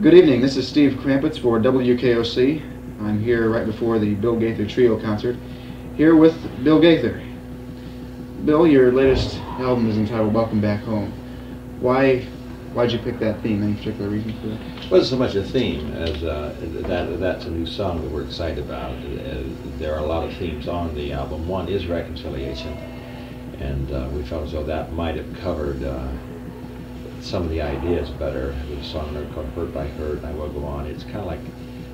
Good evening, this is Steve Krampitz for WKOC. I'm here right before the Bill Gaither Trio concert, here with Bill Gaither. Bill, your latest album is entitled Welcome Back Home. Why'd you pick that theme? Any particular reason for that? It wasn't so much a theme as that's a new song that we're excited about. There are a lot of themes on the album. One is reconciliation, and we felt as though that might have covered some of the ideas better. There's a song there called Hurt by Hurt, I Will Go On. It's kind of like,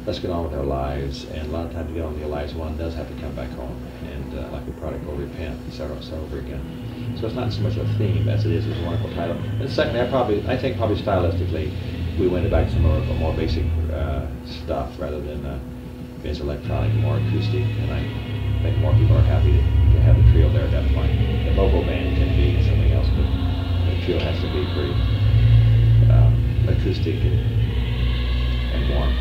let's get on with our lives, and a lot of times to get on with your lives, one does have to come back home, and like the prodigal, repent, and start over again. So it's not so much a theme as it is a wonderful title. And secondly, I think probably stylistically, we went back to more basic stuff rather than being electronic, more acoustic, and I think more people are happy to have the trio there at that point. The vocal band can be something else, but the trio has to be pretty acoustic and warm.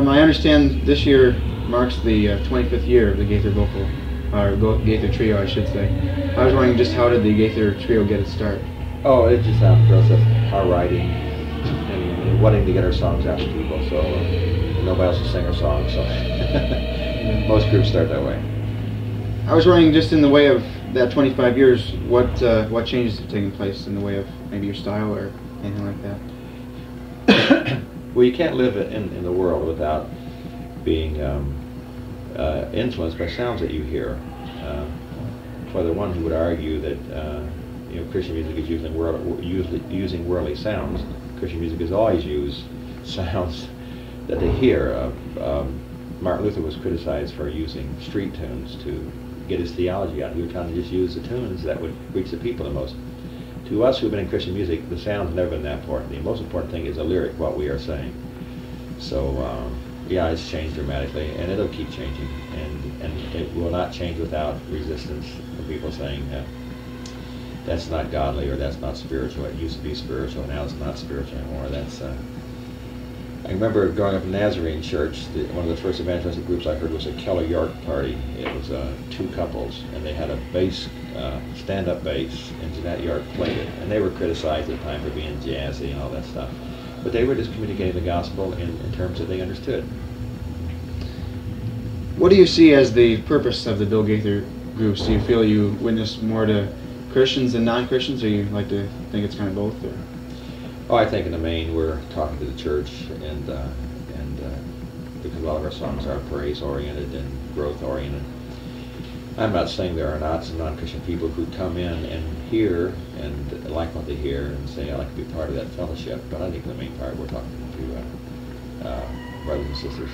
I understand this year marks the 25th year of the Gaither Gaither Trio, I should say. I was wondering, just how did the Gaither Trio get its start? Oh, it's just out of our writing and wanting to get our songs out to people. So nobody else will sing our songs. So most groups start that way. I was wondering, just in the way of that 25 years, what changes have taken place in the way of maybe your style or anything like that? Well, you can't live in the world without being influenced by sounds that you hear. For the one who would argue that Christian music is using worldly sounds, Christian music has always used sounds that they hear. Martin Luther was criticized for using street tunes to get his theology out. He was trying to just use the tunes that would reach the people the most. To us who have been in Christian music, the sound's never been that important. The most important thing is the lyric, what we are saying. So, yeah, it's changed dramatically, and it'll keep changing, and it will not change without resistance from people saying that's not godly or that's not spiritual. It used to be spiritual, now it's not spiritual anymore. That's I remember growing up in Nazarene Church, one of the first evangelistic groups I heard was a Keller York party. It was two couples, and they had a bass, stand-up bass, and Jeanette York played it. And they were criticized at the time for being jazzy and all that stuff. But they were just communicating the gospel in terms that they understood. What do you see as the purpose of the Bill Gaither groups? Do you feel you witness more to Christians than non-Christians, or you like to think it's kind of both? Or? Oh, I think in the main we're talking to the church, and because a lot of our songs are praise-oriented and growth-oriented. I'm not saying there are not some non-Christian people who come in and hear and like what they hear and say, I like to be part of that fellowship, but I think for the main part we're talking to brothers and sisters.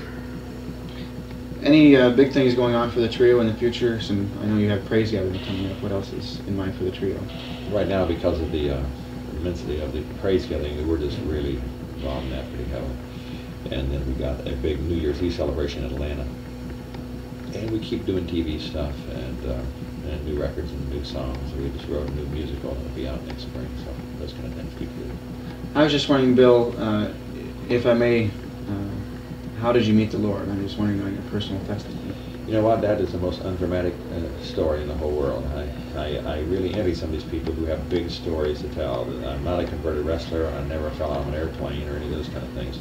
Any big things going on for the trio in the future? I know you have praise gathering coming up. What else is in mind for the trio? Right now, because of the immensity of the praise gathering, we're just really involved in that pretty heavily. And then we got a big New Year's Eve celebration in Atlanta. And we keep doing TV stuff and new records and new songs. We just wrote a new musical that'll be out next spring, so those kind of things keep doing. I was just wondering, Bill, if I may, how did you meet the Lord? I'm just wondering on your personal testimony. You know what? That is the most undramatic story in the whole world. I really envy some of these people who have big stories to tell. I'm not a converted wrestler. I never fell out of an airplane or any of those kind of things.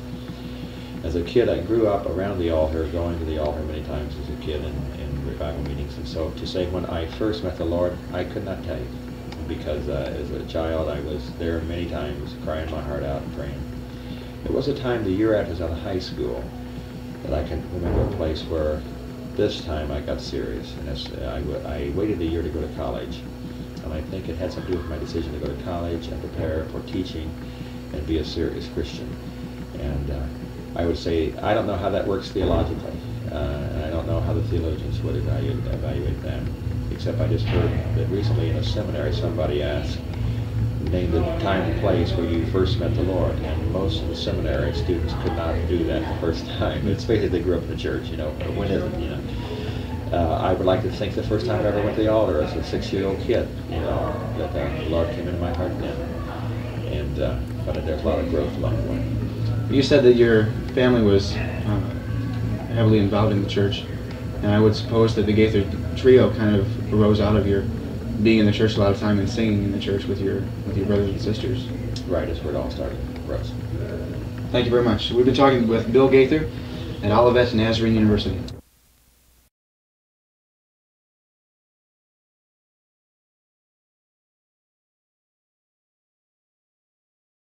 As a kid, I grew up around the altar, going to the altar many times as a kid in revival meetings. And so to say when I first met the Lord, I could not tell you. Because as a child, I was there many times, crying my heart out and praying. There was a time the year after I was out of high school that I can remember a place where this time I got serious. And I waited a year to go to college. And I think it had something to do with my decision to go to college and prepare for teaching and be a serious Christian. And I would say, I don't know how that works theologically, and I don't know how the theologians would evaluate that, except I just heard that recently in a seminary somebody asked, name the time and place where you first met the Lord, and most of the seminary students could not do that the first time. It's basically they grew up in the church, but when is it, I would like to think the first time I ever went to the altar as a 6-year-old kid, that the Lord came into my heart then, and but there's a lot of growth along the way. You said that your family was heavily involved in the church, and I would suppose that the Gaither Trio kind of arose out of your being in the church a lot of time and singing in the church with your brothers and sisters. right is where it all started for us. Thank you very much. We've been talking with Bill Gaither at Olivet Nazarene University.